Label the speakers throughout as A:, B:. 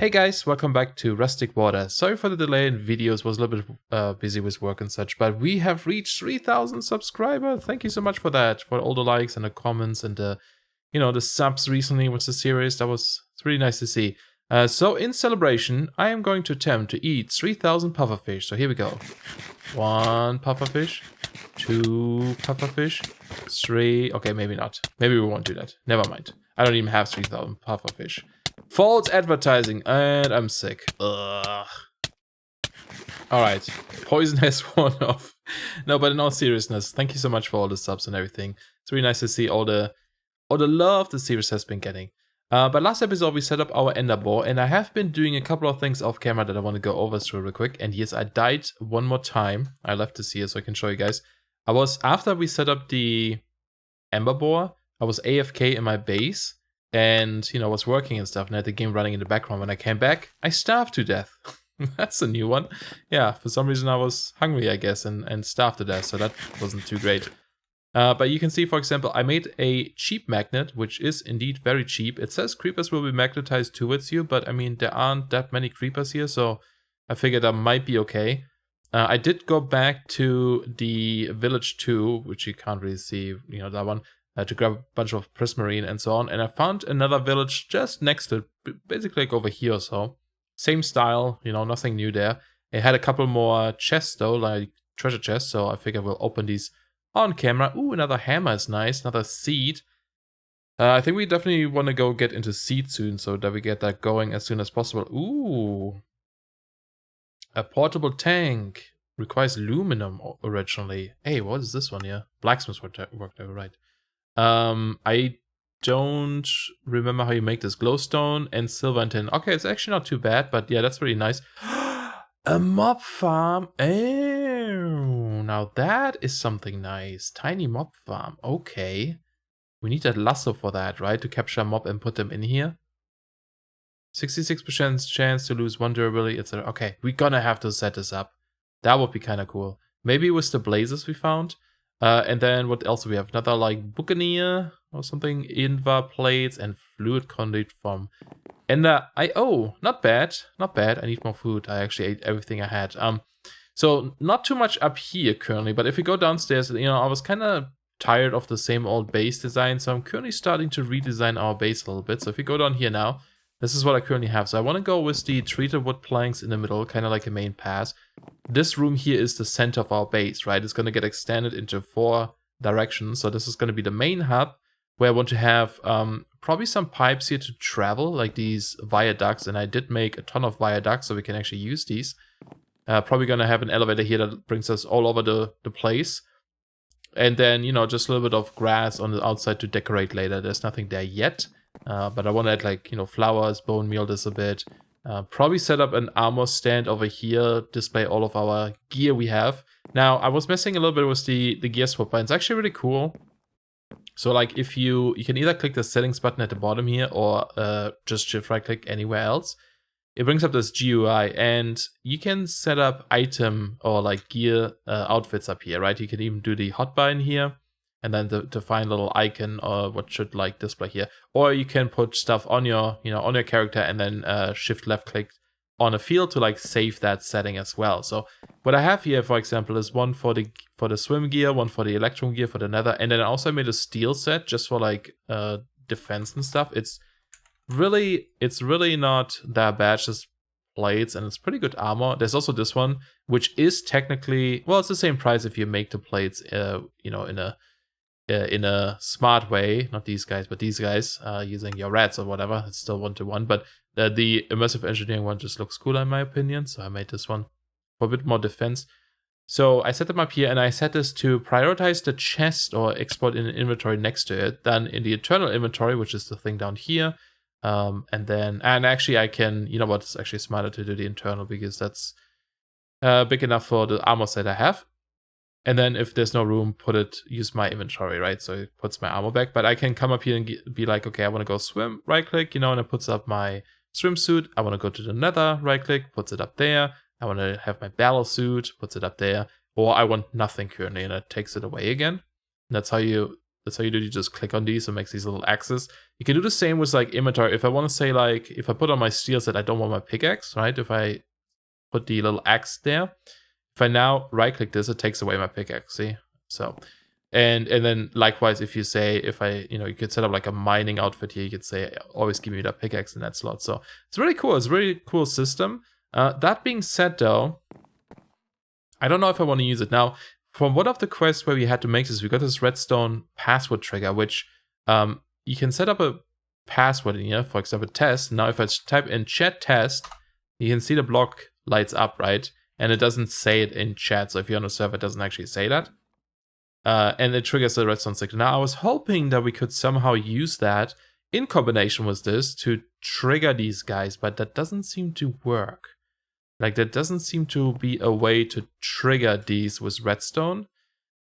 A: Hey guys, welcome back to Rustic Waters. Sorry for the delay in videos, was a little bit busy with work and such, but we have reached 3,000 subscribers. Thank you so much for that, for all the likes and the comments and the subs recently with the series. It's really nice to see. So in celebration, I am going to attempt to eat 3,000 pufferfish. So here we go. 1 pufferfish, 2 pufferfish, 3. Okay, maybe not. Maybe we won't do that. Never mind. I don't even have 3,000 pufferfish. False advertising, and I'm sick. Ugh. Alright, poison has worn off. No, but in all seriousness, thank you so much for all the subs and everything. It's really nice to see all the love the series has been getting. But last episode we set up our ender ball, and I have been doing a couple of things off camera that I want to go over through real quick. And yes, I died one more time. I left this here so I can show you guys. After we set up the ember bore, I was AFK in my base. And, was working and stuff, and I had the game running in the background. When I came back, I starved to death. That's a new one. Yeah, for some reason I was hungry, I guess, and starved to death, so that wasn't too great. But you can see, for example, I made a cheap magnet, which is indeed very cheap. It says creepers will be magnetized towards you, but I mean, there aren't that many creepers here, so I figured that might be okay. I did go back to the village 2, which you can't really see, that one. To grab a bunch of prismarine and so on, and I found another village just next to it, basically like over here or so. Same style, nothing new there. It had a couple more chests though, like treasure chests, so I figure we'll open these on camera. Ooh, another hammer is nice, another seed. I think we definitely want to go get into seed soon, so that we get that going as soon as possible. Ooh, a portable tank. Requires aluminum originally. Hey, what is this one here? Blacksmith worked over, right. I don't remember how you make this. Glowstone and silver and tin. Okay, it's actually not too bad, but yeah, that's really nice. A mob farm. Oh, now that is something nice. Tiny mob farm. Okay. We need that lasso for that, right? To capture a mob and put them in here. 66% chance to lose 1 durability, etc. Okay, we're gonna have to set this up. That would be kind of cool. Maybe with the blazes we found. And then what else do we have? Another like buccaneer or something, invar plates and fluid conduit from Ender. Not bad, not bad. I need more food. I actually ate everything I had. So not too much up here currently, but if we go downstairs, I was kind of tired of the same old base design, so I'm currently starting to redesign our base a little bit. So if we go down here now, this is what I currently have. So I want to go with the treated wood planks in the middle, kind of like a main pass. This room here is the center of our base, right? It's going to get extended into 4 directions. So this is going to be the main hub, where I want to have probably some pipes here to travel, like these viaducts. And I did make a ton of viaducts, so we can actually use these. Probably going to have an elevator here that brings us all over the place. And then, just a little bit of grass on the outside to decorate later. There's nothing there yet. But I want to add like, flowers, bone meal this a bit. Probably set up an armor stand over here, display all of our gear we have. Now, I was messing a little bit with the gear swapper, and it's actually really cool. So like if you can either click the settings button at the bottom here or just shift right click anywhere else. It brings up this GUI, and you can set up item or like gear outfits up here, right? You can even do the hotbar in here. And then to find little icon or what should like display here. Or you can put stuff on your, on your character and then shift left click on a field to like save that setting as well. So what I have here, for example, is one for the swim gear, one for the electrum gear for the nether. And then I also made a steel set just for like defense and stuff. It's really not that bad, just plates, and it's pretty good armor. There's also this one, which is technically, well, it's the same price if you make the plates, in a smart way, not these guys, but these guys, using your rats or whatever. It's still 1-to-1, but the immersive engineering one just looks cooler in my opinion, so I made this one for a bit more defense. So I set them up here, and I set this to prioritize the chest or export in an inventory next to it, then in the internal inventory, which is the thing down here, and actually I can, it's actually smarter to do the internal because that's big enough for the armor set I have. And then if there's no room, use my inventory, right? So it puts my armor back. But I can come up here and be like, okay, I want to go swim, right click, and it puts up my swimsuit. I want to go to the nether, right click, puts it up there. I want to have my battle suit, puts it up there. Or I want nothing currently, and it takes it away again. And that's how you that's how you do it. You just click on these, and makes these little axes. You can do the same with like inventory. If I want to say like, if I put on my steel set, I don't want my pickaxe, right? If I put the little axe there, if I now right click this, it takes away my pickaxe, see? So, and then likewise, if you say, if I, you could set up like a mining outfit here, you could say, always give me that pickaxe in that slot. So it's really cool. It's a really cool system. That being said though, I don't know if I want to use it. Now, from one of the quests where we had to make this, we got this redstone password trigger, which you can set up a password in here, for example, test. Now, if I type in chat test, you can see the block lights up, right? And it doesn't say it in chat. So if you're on a server, it doesn't actually say that. And it triggers the redstone signal. Now, I was hoping that we could somehow use that in combination with this to trigger these guys, but that doesn't seem to work. Like, there doesn't seem to be a way to trigger these with redstone.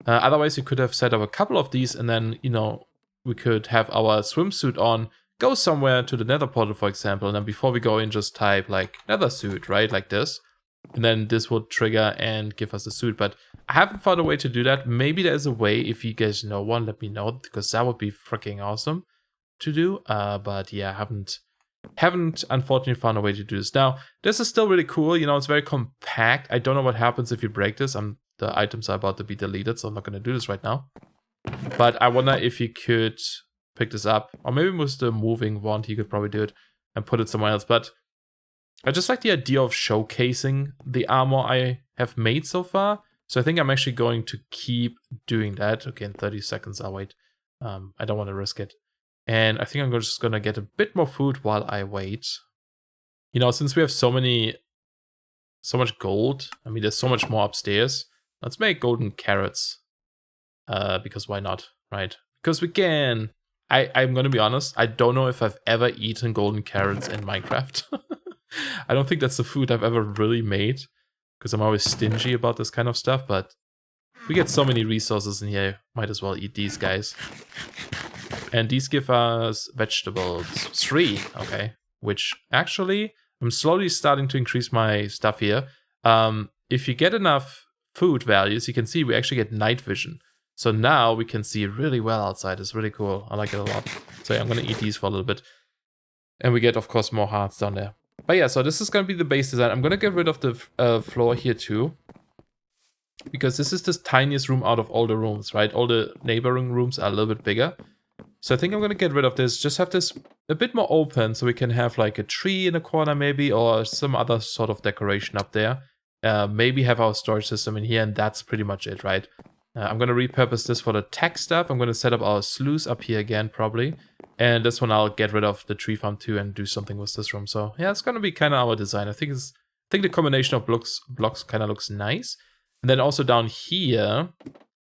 A: Otherwise, you could have set up a couple of these, and then, we could have our swimsuit on, go somewhere to the nether portal, for example, and then before we go in, just type, like, nether suit, right? Like this. And then this will trigger and give us a suit. But I haven't found a way to do that. Maybe there's a way. If you guys know one, let me know, because that would be freaking awesome to do. But yeah, I haven't unfortunately found a way to do this. Now, this is still really cool. It's very compact. I don't know what happens if you break this. The items are about to be deleted, so I'm not going to do this right now. But I wonder if you could pick this up. Or maybe with the moving wand, you could probably do it and put it somewhere else. But I just like the idea of showcasing the armor I have made so far. So I think I'm actually going to keep doing that. Okay, in 30 seconds, I'll wait. I don't want to risk it. And I think I'm just going to get a bit more food while I wait. Since we have so much gold, I mean, there's so much more upstairs. Let's make golden carrots. Because why not, right? Because we can. I'm going to be honest. I don't know if I've ever eaten golden carrots in Minecraft. I don't think that's the food I've ever really made. Because I'm always stingy about this kind of stuff. But we get so many resources in here. Might as well eat these guys. And these give us vegetables. 3, okay. Which actually, I'm slowly starting to increase my stuff here. If you get enough food values, you can see we actually get night vision. So now we can see really well outside. It's really cool. I like it a lot. So yeah, I'm going to eat these for a little bit. And we get, of course, more hearts down there. But yeah, so this is going to be the base design. I'm going to get rid of the floor here too. Because this is the tiniest room out of all the rooms, right? All the neighboring rooms are a little bit bigger. So I think I'm going to get rid of this, just have this a bit more open so we can have like a tree in a corner maybe, or some other sort of decoration up there. Maybe have our storage system in here, and that's pretty much it, right? I'm going to repurpose this for the tech stuff. I'm going to set up our sluice up here again, probably. And this one I'll get rid of the tree farm too and do something with this room. So yeah, it's going to be kind of our design. I think the combination of blocks kind of looks nice. And then also down here,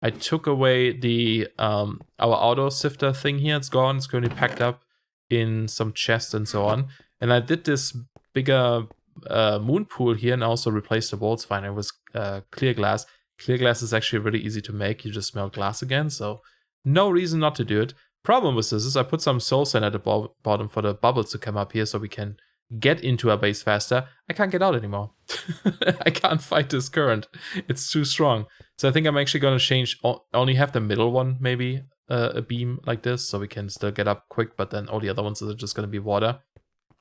A: I took away the our auto sifter thing here. It's gone. It's currently packed up in some chests and so on. And I did this bigger moon pool here and also replaced the walls finally with clear glass. Clear glass is actually really easy to make. You just melt glass again, so no reason not to do it. Problem with this is I put some soul sand at the bottom for the bubbles to come up here so we can get into our base faster. I can't get out anymore. I can't fight this current. It's too strong. So I think I'm actually going to change, only have the middle one maybe a beam like this so we can still get up quick, but then all the other ones are just going to be water.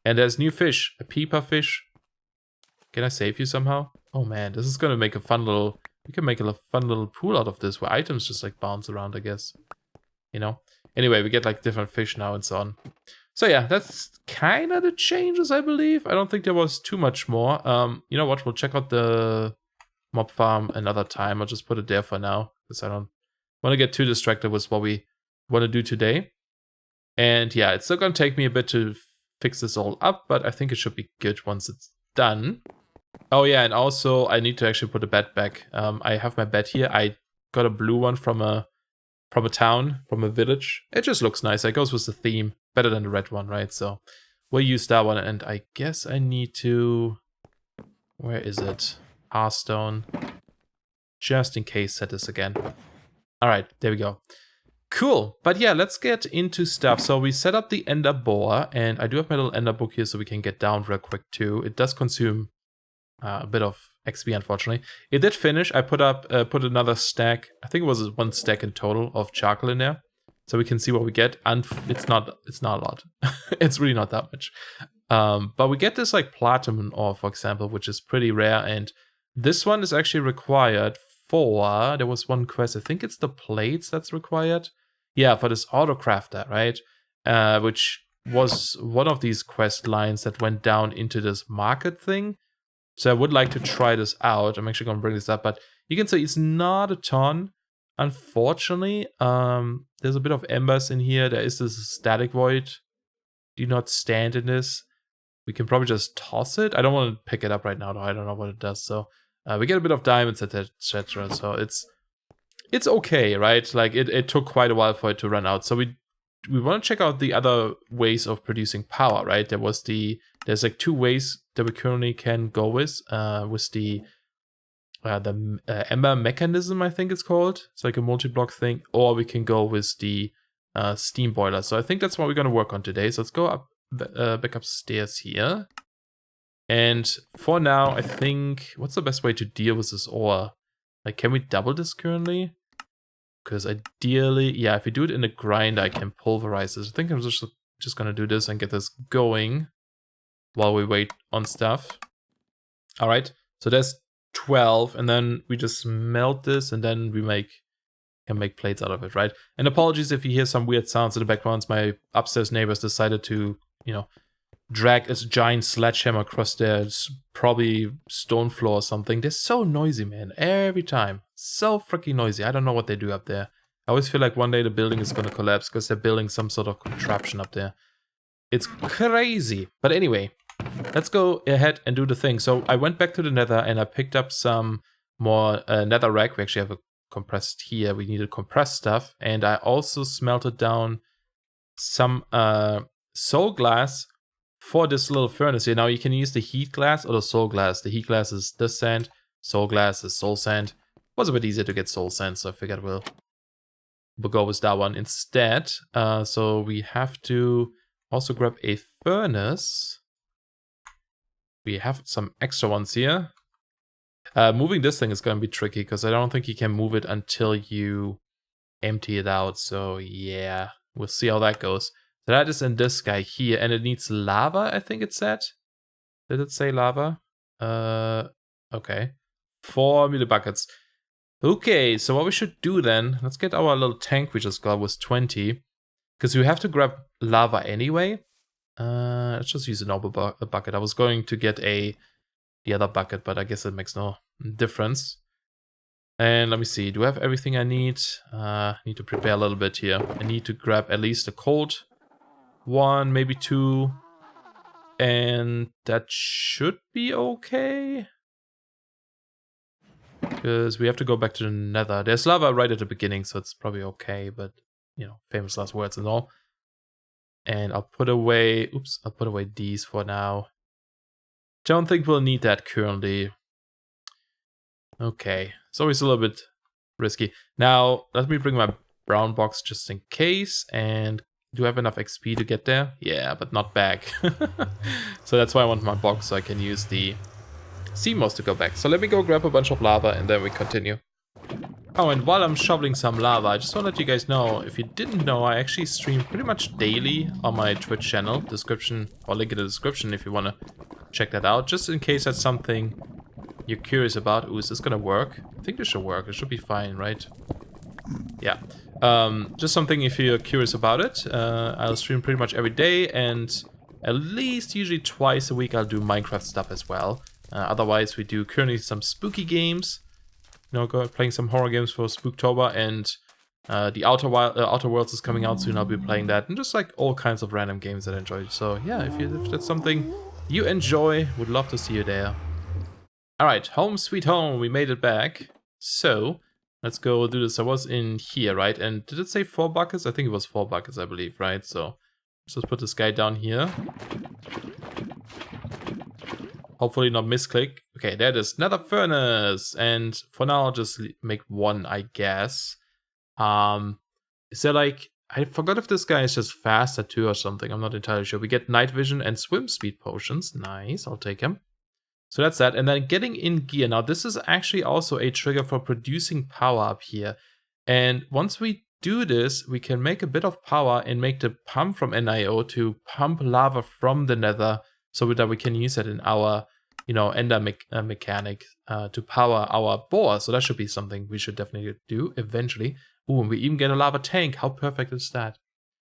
A: And there's new fish, a peeper fish. Can I save you somehow? Oh man, this is going to make a fun little, we can make a fun little pool out of this where items just like bounce around, I guess. Anyway, we get like different fish now and so on. So yeah, that's kind of the changes, I believe. I don't think there was too much more. You know what? We'll check out the mob farm another time. I'll just put it there for now because I don't want to get too distracted with what we want to do today. And yeah, it's still going to take me a bit to fix this all up, but I think it should be good once it's done. Oh yeah, and also I need to actually put a bed back. I have my bed here. I got a blue one from a town, from a village. It just looks nice. It goes with the theme. Better than the red one, right? So we'll use that one. And I guess I need to... Where is it? Hearthstone. Just in case, set this again. Alright, there we go. Cool. But yeah, let's get into stuff. So we set up the ender boar. And I do have my little ender book here so we can get down real quick too. It does consume a bit of XP, unfortunately. It did finish. I put another stack. I think it was 1 stack in total of charcoal in there. so we can see what we get. And it's not a lot. It's really not that much. But we get this like platinum ore, for example, which is pretty rare. And this one is actually required for, there was one quest, I think it's the plates that's required. Yeah, for this autocrafter, right? Which was one of these quest lines that went down into this market thing. So I would like to try this out. I'm actually going to bring this up, but you can see it's not a ton. Unfortunately, there's a bit of embers in here. There is this static void. Do not stand in this. We can probably just toss it. I don't want to pick it up right now, though. I don't know what it does. So we get a bit of diamonds, etc. So it's okay, right? Like it took quite a while for it to run out. So we want to check out the other ways of producing power, right? There's like 2 ways that we currently can go with the ember mechanism, I think it's called. It's like a multi-block thing, or we can go with the steam boiler. So I think that's what we're going to work on today. So let's go up back upstairs here. And for now, I think, what's the best way to deal with this ore? Like, can we double this currently? Because ideally, yeah, if we do it in a grind, I can pulverize this. I think I'm just going to do this and get this going while we wait on stuff. All right, so there's 12, and then we just melt this, and then we can make plates out of it, right? And apologies if you hear some weird sounds in the background. My upstairs neighbors decided to, drag a giant sledgehammer across their probably stone floor or something. They're so noisy, man. Every time. So freaking noisy. I don't know what they do up there. I always feel like one day the building is going to collapse because they're building some sort of contraption up there. It's crazy. But anyway, let's go ahead and do the thing. So I went back to the Nether and I picked up some more Nether rack. We actually have a compressed here. We needed compressed stuff. And I also smelted down some soul glass for this little furnace here. Now you can use the heat glass or the soul glass. The heat glass is this sand. Soul glass is soul sand. It was a bit easier to get soul sand, so I figured we'll go with that one instead. So we have to also grab a furnace. We have some extra ones here. Moving this thing is going to be tricky because I don't think you can move it until you empty it out. So yeah, we'll see how that goes. So that is in this guy here, and it needs lava, I think it said. Did it say lava? Okay. 4 million buckets. Okay, so what we should do then, let's get our little tank we just got with 20. Because we have to grab lava anyway. Let's just use a normal bucket. I was going to get the other bucket, but I guess it makes no difference. And let me see, do I have everything I need? I need to prepare a little bit here. I need to grab at least a cold 1, maybe 2. And that should be okay. Because we have to go back to the Nether. There's lava right at the beginning, so it's probably okay, but, famous last words and all. And I'll put away, I'll put away these for now. Don't think we'll need that currently. Okay, it's always a little bit risky. Now, let me bring my brown box just in case, and do I have enough XP to get there? Yeah, but not back. So that's why I want my box, so I can use the CMOS to go back. So let me go grab a bunch of lava, and then we continue. Oh, and while I'm shoveling some lava, I just want to let you guys know, if you didn't know, I actually stream pretty much daily on my Twitch channel. Description, or link in the description if you want to check that out, just in case that's something you're curious about. Ooh, is this gonna work? I think this should work. It should be fine, right? Yeah. Just something if you're curious about it. I'll stream pretty much every day, and at least usually twice a week I'll do Minecraft stuff as well. Otherwise, we do currently some spooky games. Playing some horror games for Spooktober, and the Outer Worlds is coming out soon. I'll be playing that, and just like all kinds of random games that I enjoy. So yeah, if that's something you enjoy, would love to see you there. All right, home sweet home. We made it back. So let's go do this. I was in here, right? And did it say 4 buckets? I think it was 4 buckets, I believe, right? So let's just put this guy down here. Hopefully not misclick. Okay, there it is. Nether furnace. And for now, I'll just make 1, I guess. Is there like... I forgot if this guy is just faster too or something. I'm not entirely sure. We get night vision and swim speed potions. Nice, I'll take him. So that's that. And then getting in gear. Now, this is actually also a trigger for producing power up here. And once we do this, we can make a bit of power and make the pump from NIO to pump lava from the Nether, so that we can use it in our, Ender mechanic to power our bore. So that should be something we should definitely do eventually. Ooh, and we even get a lava tank. How perfect is that?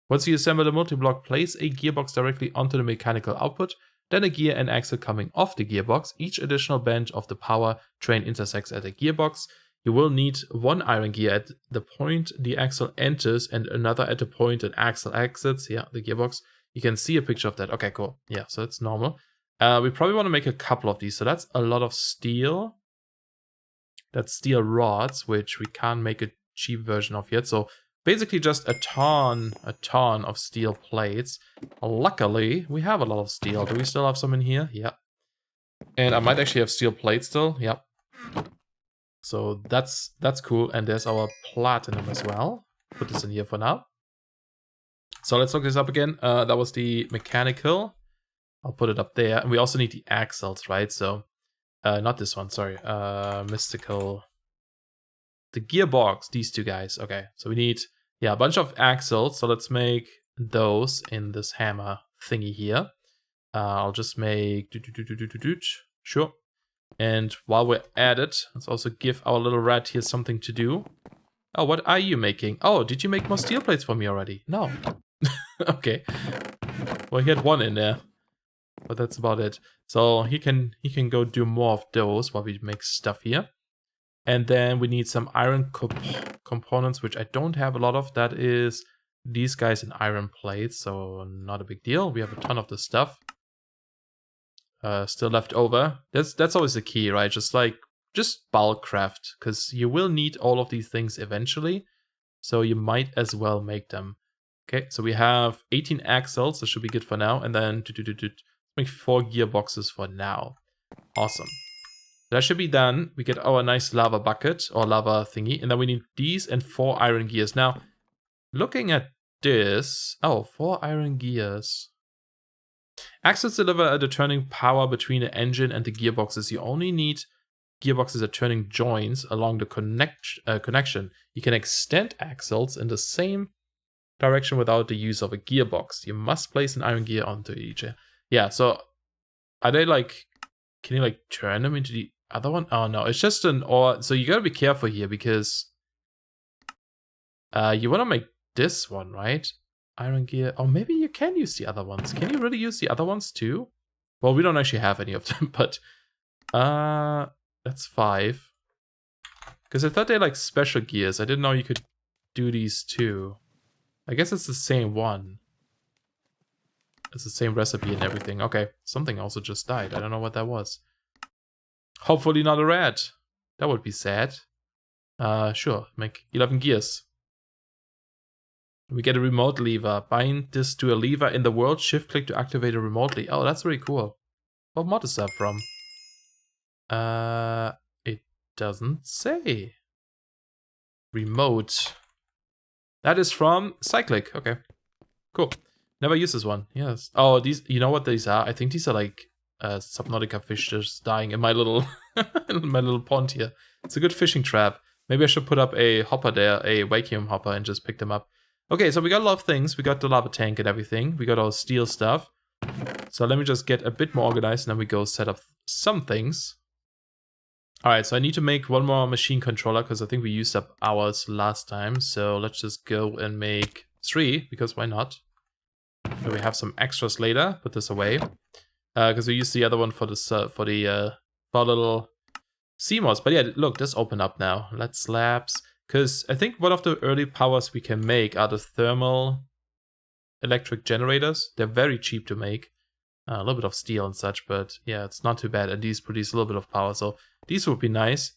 A: Once you assemble the multi-block, place a gearbox directly onto the mechanical output, then a gear and axle coming off the gearbox. Each additional bench of the power train intersects at a gearbox. You will need one iron gear at the point the axle enters and another at the point an axle exits. Yeah, the gearbox. You can see a picture of that. Okay, cool. Yeah, so it's normal. We probably want to make a couple of these. So that's a lot of steel. That's steel rods, which we can't make a cheap version of yet. So basically just a ton of steel plates. Luckily, we have a lot of steel. Do we still have some in here? Yeah. And I might actually have steel plates still. Yep. So that's cool. And there's our platinum as well. Put this in here for now. So let's look this up again. That was the mechanical. I'll put it up there. And we also need the axles, right? So, not this one, sorry. Mystical. The gearbox, these two guys. Okay, so we need, a bunch of axles. So let's make those in this hammer thingy here. I'll just make, sure. And while we're at it, let's also give our little rat here something to do. Oh, what are you making? Oh, did you make more steel plates for me already? No. Okay. Well, he had one in there. But that's about it. So he can go do more of those while we make stuff here. And then we need some iron components, which I don't have a lot of. That is these guys in iron plates, so not a big deal. We have a ton of this stuff still left over. That's always the key, right? Just bulk craft, because you will need all of these things eventually. So you might as well make them. Okay, so we have 18 axles. That should be good for now. And then make 4 gearboxes for now. Awesome. That should be done. We get our nice lava bucket or lava thingy. And then we need these and 4 iron gears. Now, looking at this. Oh, 4 iron gears. Axles deliver the turning power between the engine and the gearboxes. You only need gearboxes at turning joints along the connection. You can extend axles in the same direction without the use of a gearbox. You must place an iron gear onto each. Yeah, so are they can you turn them into the other one? Oh no, it's just an or. So you gotta be careful here because you want to make this one, right? Iron gear. Oh, maybe you can use the other ones. Can you really use the other ones too? Well, we don't actually have any of them, but that's 5. Because I thought they're special gears. I didn't know you could do these too. I guess it's the same one. It's the same recipe and everything. Okay, something also just died. I don't know what that was. Hopefully not a rat. That would be sad. Sure, make 11 gears. We get a remote lever. Bind this to a lever in the world. Shift click to activate it remotely. Oh, that's very cool. What mod is that from? It doesn't say. Remote. That is from Cyclic. Okay, cool. Never used this one. Yes. Oh, these. You know what these are? I think these are Subnautica fish just dying in my little in my little pond here. It's a good fishing trap. Maybe I should put up a hopper there, a vacuum hopper, and just pick them up. Okay, so we got a lot of things. We got the lava tank and everything. We got our steel stuff. So let me just get a bit more organized, and then we go set up some things. All right, so I need to make one more machine controller because I think we used up ours last time. So let's just go and make 3 because why not? So we have some extras later. Put this away because we used the other one for our little CMOS. But yeah, look, this opened up now. Let's slabs because I think one of the early powers we can make are the thermal electric generators. They're very cheap to make. A little bit of steel and such, but yeah, it's not too bad. And these produce a little bit of power, so these would be nice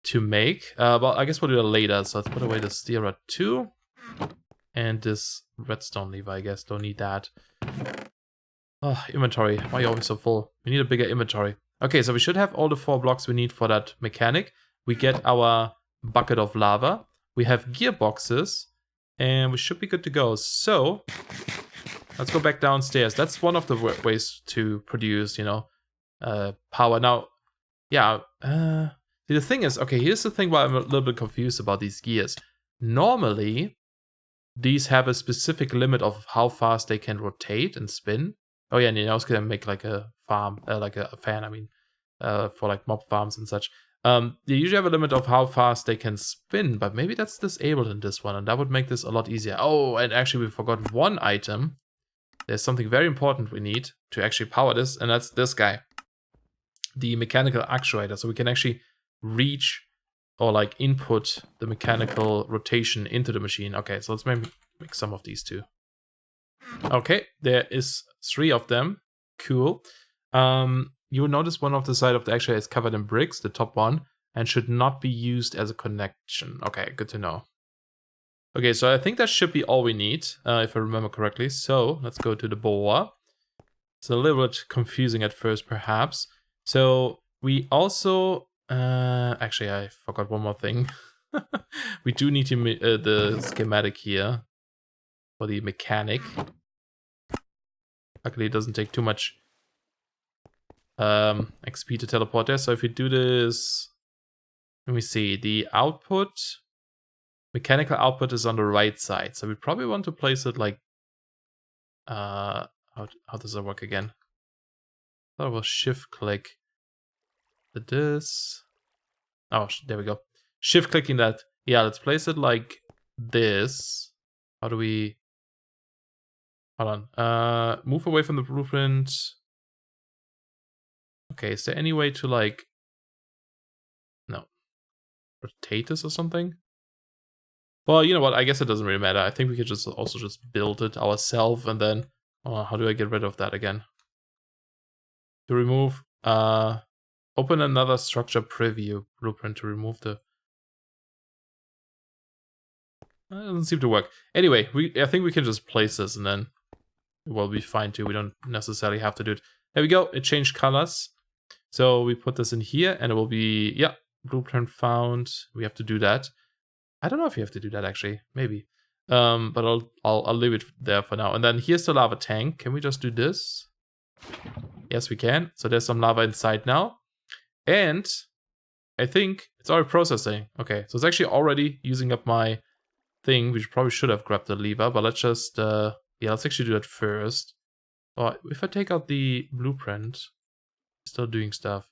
A: to make. Well, I guess we'll do that later. So let's put away the steel rod 2 and this redstone lever. I guess don't need that. Oh, inventory. Why are you always so full? We need a bigger inventory. Okay, so we should have all the 4 blocks we need for that mechanic. We get our bucket of lava. We have gearboxes, and we should be good to go. So let's go back downstairs. That's one of the ways to produce, power. Now, yeah, the thing is, okay, here's the thing why I'm a little bit confused about these gears. Normally, these have a specific limit of how fast they can rotate and spin. Oh yeah, and you also can make like a farm, like a fan, I mean, for like mob farms and such. They usually have a limit of how fast they can spin, but maybe that's disabled in this one, and that would make this a lot easier. Oh, and actually we forgot one item. There's something very important we need to actually power this, and that's this guy. The mechanical actuator, so we can actually reach or like input the mechanical rotation into the machine. Okay, so let's maybe make some of these too. Okay, there is 3 of them. Cool. You will notice one of the side of the actuator is covered in bricks, the top one, and should not be used as a connection. Okay, good to know. Okay, so I think that should be all we need, if I remember correctly. So let's go to the board. It's a little bit confusing at first, perhaps. So we also, actually, I forgot one more thing. We do need to the schematic here for the mechanic. Luckily, it doesn't take too much XP to teleport there. So if we do this, let me see, the output, mechanical output is on the right side. So we probably want to place it like, how does that work again? I thought it was shift click. This. Oh, there we go. Shift clicking that. Yeah, let's place it like this. How do we? Hold on. Move away from the blueprint. Okay, is there any way to like? No. Rotate this or something? Well, you know what? I guess it doesn't really matter. I think we could just also just build it ourselves, and then how do I get rid of that again? To remove. Open another structure preview blueprint to remove the. It doesn't seem to work. Anyway, I think we can just place this and then it will be fine too. We don't necessarily have to do it. There we go. It changed colors. So we put this in here and it will be, yeah, blueprint found. We have to do that. I don't know if you have to do that actually. Maybe. But I'll leave it there for now. And then here's the lava tank. Can we just do this? Yes, we can. So there's some lava inside now. And I think it's already processing. Okay, so it's actually already using up my thing. We probably should have grabbed the lever, but let's just, yeah, let's actually do that first. Or if I take out the blueprint, it's still doing stuff.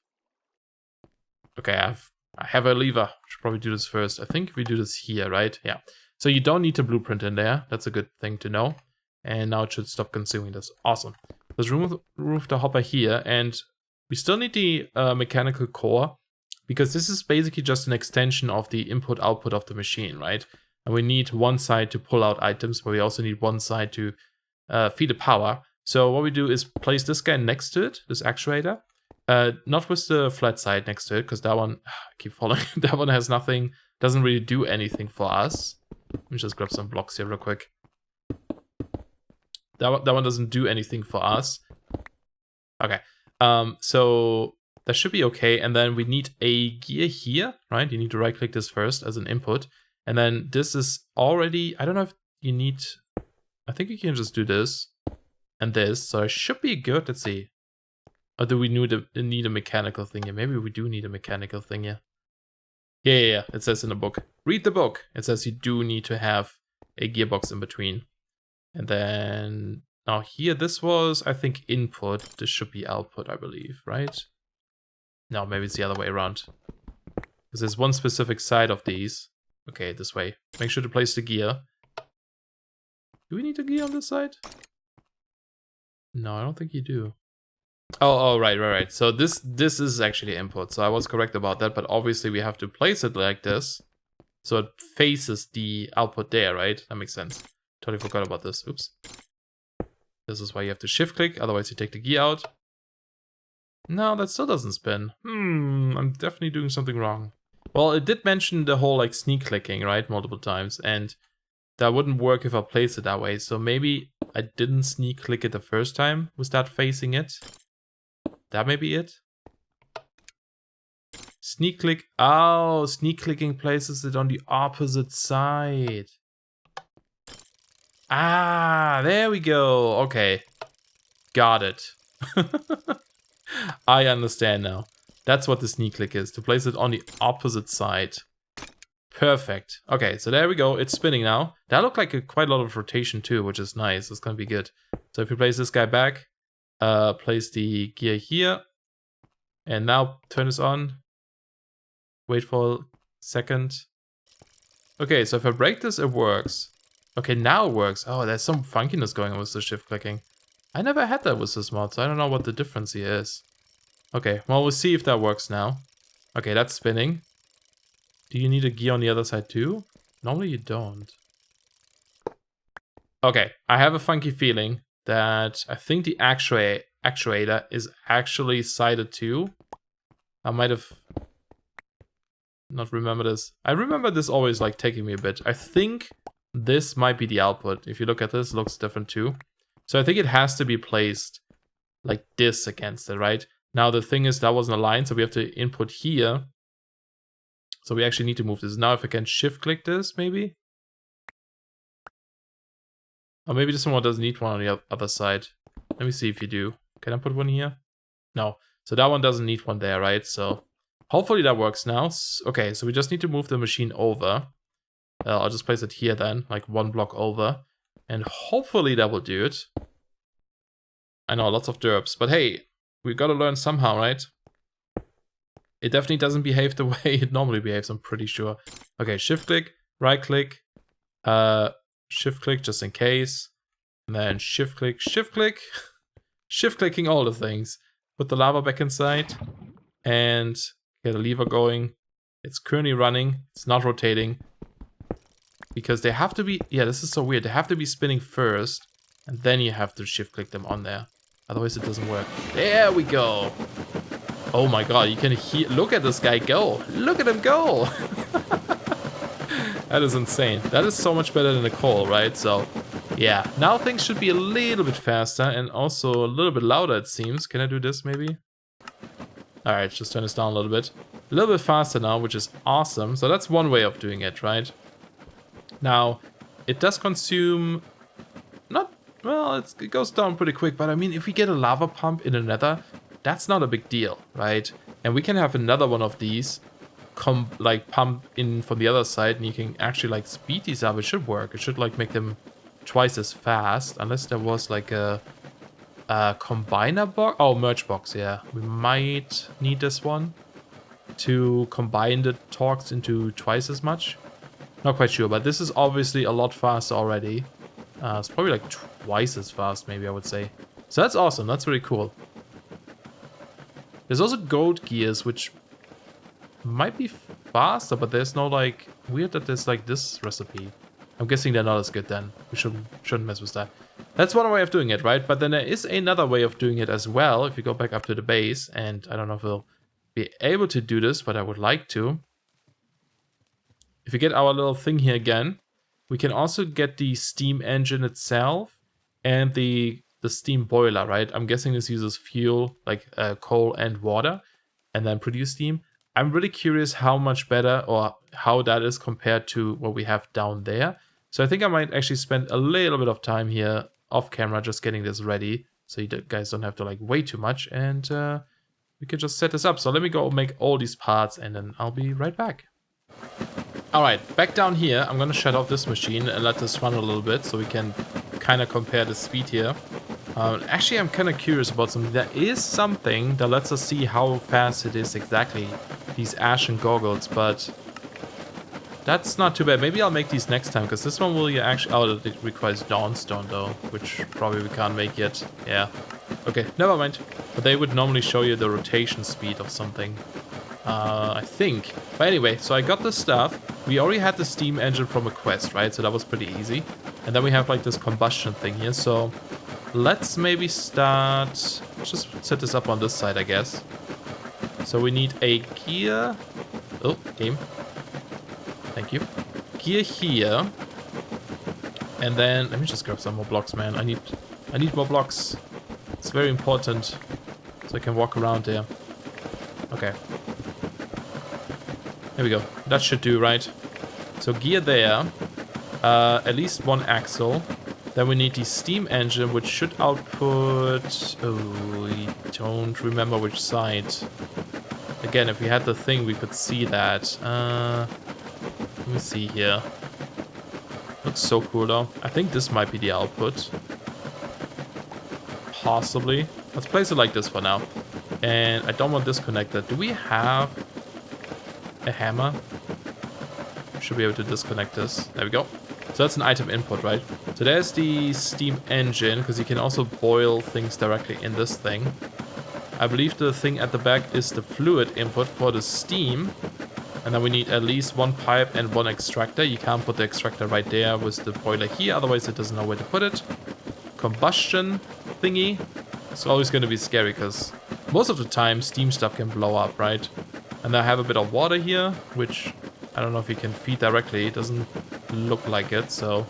A: Okay, I have a lever. Should probably do this first. I think we do this here, right? Yeah. So you don't need the blueprint in there. That's a good thing to know. And now it should stop consuming this. Awesome. Let's remove the hopper here, and we still need the mechanical core, because this is basically just an extension of the input-output of the machine, right? And we need one side to pull out items, but we also need one side to feed the power. So what we do is place this guy next to it, this actuator. Not with the flat side next to it, because that one, I keep falling, that one has nothing, doesn't really do anything for us. Let me just grab some blocks here real quick. That one doesn't do anything for us. Okay. So that should be okay. And then we need a gear here, right? You need to right click this first as an input. And then this is already, I don't know if you need, I think you can just do this and this. So it should be good. Let's see. Or do we need a mechanical thing here? Maybe we do need a mechanical thing here. Yeah. It says in the book. Read the book. It says you do need to have a gearbox in between. And then now here, this was, I think, input. This should be output, I believe, right? No, maybe it's the other way around. Because there's one specific side of these. Okay, this way. Make sure to place the gear. Do we need a gear on this side? No, I don't think you do. Oh, right. So this is actually input. So I was correct about that, but obviously we have to place it like this. So it faces the output there, right? That makes sense. Totally forgot about this. Oops. This is why you have to shift click, otherwise you take the gear out. No, that still doesn't spin. I'm definitely doing something wrong. Well, it did mention the whole like sneak clicking, right? Multiple times, and that wouldn't work if I placed it that way. So maybe I didn't sneak click it the first time with that facing it. That may be it. Sneak click. Oh, sneak clicking places it on the opposite side. Ah, there we go. Okay. Got it. I understand now. That's what the sneak click is. To place it on the opposite side. Perfect. Okay, so there we go. It's spinning now. That looked like quite a lot of rotation too, which is nice. It's gonna be good. So if you place this guy back, place the gear here, and now turn this on. Wait for a second. Okay, so if I break this, it works. Okay, now it works. Oh, there's some funkiness going on with the shift clicking. I never had that with this mod, so I don't know what the difference here is. Okay, well, we'll see if that works now. Okay, that's spinning. Do you need a gear on the other side too? Normally you don't. Okay, I have a funky feeling that I think the actuator is actually sided too. I might have not remember this. I remember this always like taking me a bit. I think this might be the output. If you look at this, it looks different too. So I think it has to be placed like this against it, right? Now the thing is that wasn't aligned, so we have to input here. So we actually need to move this. Now if I can shift click this, maybe? Or maybe this one doesn't need one on the other side. Let me see if you do. Can I put one here? No. So that one doesn't need one there, right? So hopefully that works now. Okay, so we just need to move the machine over. I'll just place it here then, like one block over. And hopefully that will do it. I know, lots of derps. But hey, we've got to learn somehow, right? It definitely doesn't behave the way it normally behaves, I'm pretty sure. Okay, shift click, right click, shift click just in case. And then shift click, shift clicking all the things. Put the lava back inside and get a lever going. It's currently running, it's not rotating. Because they have to be, yeah, this is so weird. They have to be spinning first and then you have to shift click them on there. Otherwise it doesn't work. There we go. Oh my god, you can hear, look at this guy go. Look at him go. That is insane. That is so much better than the coal, right? So, yeah. Now things should be a little bit faster and also a little bit louder, it seems. Can I do this, maybe? Alright, just turn this down a little bit. A little bit faster now, which is awesome. So that's one way of doing it, right? Now, it does consume... not... well, it goes down pretty quick. But I mean, if we get a lava pump in the Nether... that's not a big deal, right? And we can have another one of these like pump in from the other side and you can actually like speed these up. It should work. It should like make them twice as fast unless there was like a combiner box. Oh, merge box, yeah. We might need this one to combine the torques into twice as much. Not quite sure, but this is obviously a lot faster already. It's probably like twice as fast, maybe I would say. So that's awesome. That's really cool. There's also gold gears, which might be faster, but there's no like... weird that there's like this recipe. I'm guessing they're not as good then. We shouldn't mess with that. That's one way of doing it, right? But then there is another way of doing it as well. If you go back up to the base, and I don't know if we'll be able to do this, but I would like to. If we get our little thing here again, we can also get the steam engine itself and the steam boiler, right? I'm guessing this uses fuel, like coal and water, and then produce steam. I'm really curious how much better or how that is compared to what we have down there. So I think I might actually spend a little bit of time here off camera just getting this ready, so you guys don't have to like wait too much, and we can just set this up. So let me go make all these parts and then I'll be right back. Alright, back down here, I'm gonna shut off this machine and let this run a little bit so we can kind of compare the speed here. Actually, I'm kind of curious about something. There is something that lets us see how fast it is exactly, these ashen goggles, but that's not too bad. Maybe I'll make these next time, because this one will actually... oh, it requires dawnstone though, which probably we can't make yet. Yeah. Okay, never mind. But they would normally show you the rotation speed of something. I think. But anyway, so I got this stuff. We already had the steam engine from a quest, right? So that was pretty easy. And then we have like this combustion thing here. So let's maybe start... just set this up on this side, I guess. So we need a gear... oh, game. Thank you. Gear here. And then... let me just grab some more blocks, man. I need more blocks. It's very important. So I can walk around there. Okay. There we go. That should do, right? So gear there. At least one axle. Then we need the steam engine, which should output... oh, we don't remember which side. Again, if we had the thing, we could see that. Let me see here. Looks so cool though. I think this might be the output. Possibly. Let's place it like this for now. And I don't want this connected. Do we have a hammer? Should be able to disconnect this. There we go. So that's an item input, right? So there's the steam engine, because you can also boil things directly in this thing. I believe the thing at the back is the fluid input for the steam. And then we need at least one pipe and one extractor. You can't put the extractor right there with the boiler here, otherwise it doesn't know where to put it. Combustion thingy. It's always going to be scary, because most of the time steam stuff can blow up, right? And I have a bit of water here, which I don't know if you can feed directly. It doesn't look like it, so...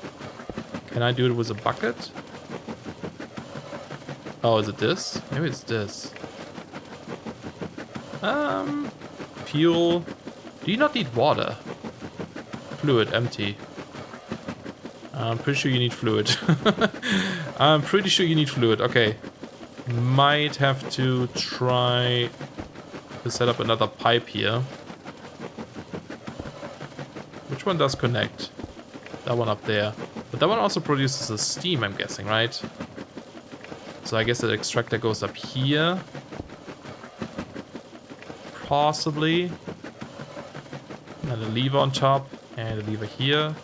A: Can I do it with a bucket? Oh, is it this? Maybe it's this. Fuel. Do you not need water? Fluid, empty. I'm pretty sure you need fluid. I'm pretty sure you need fluid. Okay. Might have to try to set up another pipe here. Which one does connect? That one up there. But that one also produces a steam, I'm guessing, right? So I guess the extractor goes up here. Possibly. And a lever on top. And a lever here.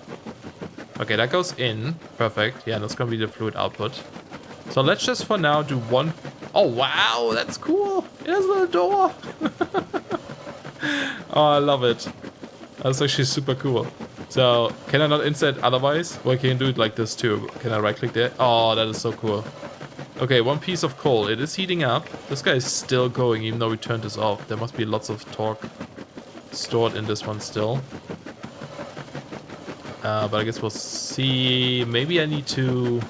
A: Okay, that goes in. Perfect. Yeah, that's gonna be the fluid output. So let's just for now do one... Oh, wow, that's cool. There's a little door. Oh, I love it. That's actually super cool. So, can I not insert otherwise? Well, I can do it like this too. Can I right click there? Oh, that is so cool. Okay, one piece of coal. It is heating up. This guy is still going, even though we turned this off. There must be lots of torque stored in this one still. But I guess we'll see. Maybe I need to...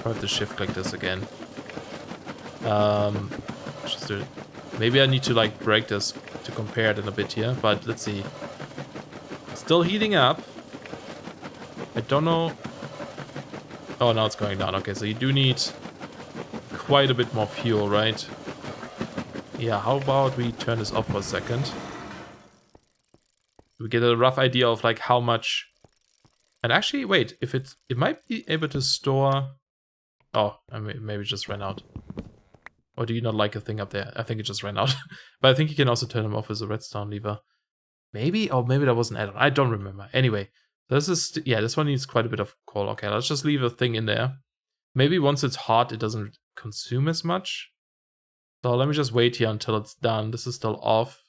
A: I have to shift click this again. Just do it. Maybe I need to like break this to compare it in a bit here, but let's see. Still heating up. I don't know. Oh, now it's going down. Okay, so you do need quite a bit more fuel, right? Yeah, how about we turn this off for a second? We get a rough idea of like how much. And actually, wait, if it might be able to store. Oh, I maybe it just ran out. Or do you not like a thing up there? I think it just ran out. But I think you can also turn them off with a redstone lever. Maybe? Oh, maybe that was an add-on. I don't remember. Anyway, this is... Yeah, this one needs quite a bit of coal. Okay, let's just leave a thing in there. Maybe once it's hot, it doesn't consume as much. So let me just wait here until it's done. This is still off.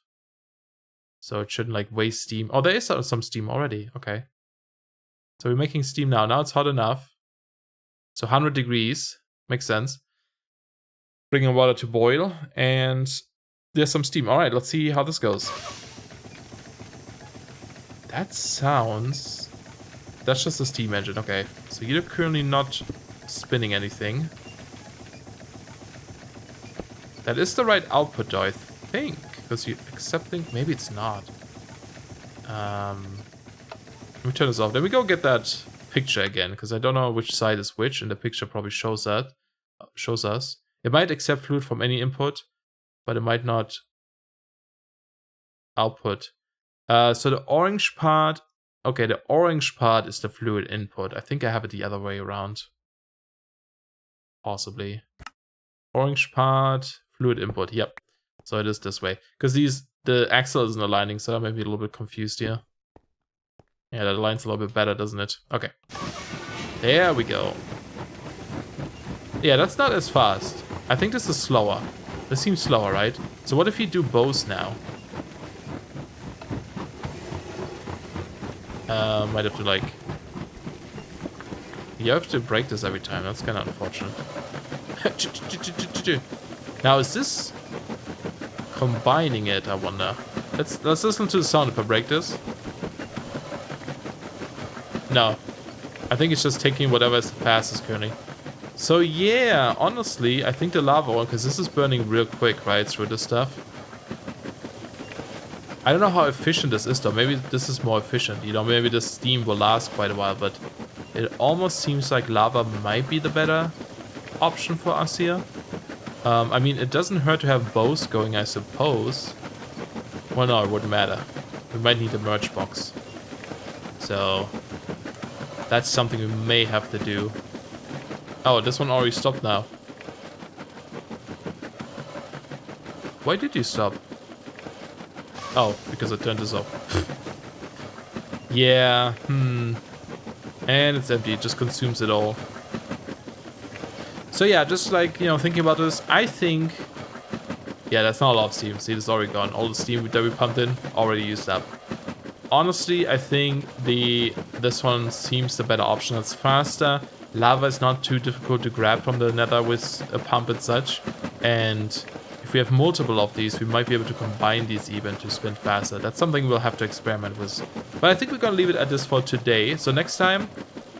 A: So it shouldn't, like, waste steam. Oh, there is some steam already. Okay. So we're making steam now. Now it's hot enough. So 100 degrees. Makes sense. Bringing water to boil. And there's some steam. Alright, let's see how this goes. That sounds... That's just a steam engine. Okay. So you're currently not spinning anything. That is the right output, though, I think. Because you're accepting... Maybe it's not. Let me turn this off. Let me go get that picture again. Because I don't know which side is which. And the picture probably shows that. Shows us. It might accept fluid from any input. But it might not output. So the orange part... Okay, the orange part is the fluid input. I think I have it the other way around. Possibly. Orange part, fluid input. Yep. So it is this way. Because the axle isn't aligning, so I may be a little bit confused here. Yeah, that aligns a little bit better, doesn't it? Okay. There we go. Yeah, that's not as fast. I think this is slower. This seems slower, right? So what if you do both now? Might have to like... You have to break this every time. That's kind of unfortunate. Now, is this combining it? I wonder. Let's listen to the sound if I break this. No, I think it's just taking whatever is the fastest currently. So yeah, honestly, I think the lava one, because this is burning real quick, right, through this stuff. I don't know how efficient this is though. Maybe this is more efficient. You know, maybe the steam will last quite a while, but it almost seems like lava might be the better option for us here. I mean, it doesn't hurt to have both going, I suppose. Well, no, it wouldn't matter. We might need a merge box. So that's something we may have to do. Oh, this one already stopped now. Why did you stop? Oh, because I turned this off. Yeah, And it's empty, it just consumes it all. So yeah, just like, you know, thinking about this, I think... Yeah, that's not a lot of steam. See, it's already gone. All the steam that we pumped in, already used up. Honestly, I think this one seems the better option. It's faster. Lava is not too difficult to grab from the nether with a pump and such. And if we have multiple of these, we might be able to combine these even to spin faster. That's something we'll have to experiment with. But I think we're going to leave it at this for today. So next time,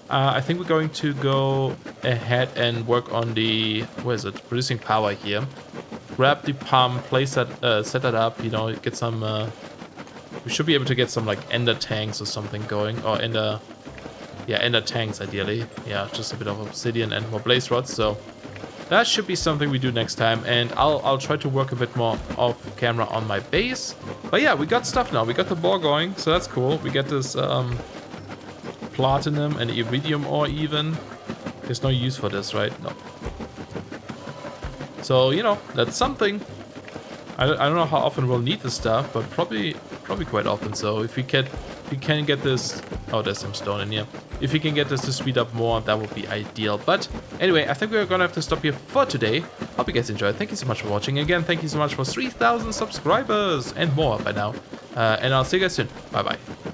A: I think we're going to go ahead and work on the... Where is it? Producing power here. Grab the pump, place that, set that up, you know, get some... we should be able to get some, like, ender tanks or something going. Or ender... Yeah, ender tanks, ideally. Yeah, just a bit of obsidian and more blaze rods, so... That should be something we do next time, and I'll try to work a bit more off camera on my base. But yeah, we got stuff now. We got the bore going, so that's cool. We get this platinum and iridium ore even. There's no use for this, right? No. So, you know, that's something. I don't know how often we'll need this stuff, but probably quite often. So if we can get this... Oh, there's some stone in here. If we can get this to speed up more, that would be ideal. But anyway, I think we're gonna have to stop here for today. Hope you guys enjoyed. Thank you so much for watching. Again, thank you so much for 3,000 subscribers and more by now. And I'll see you guys soon. Bye bye.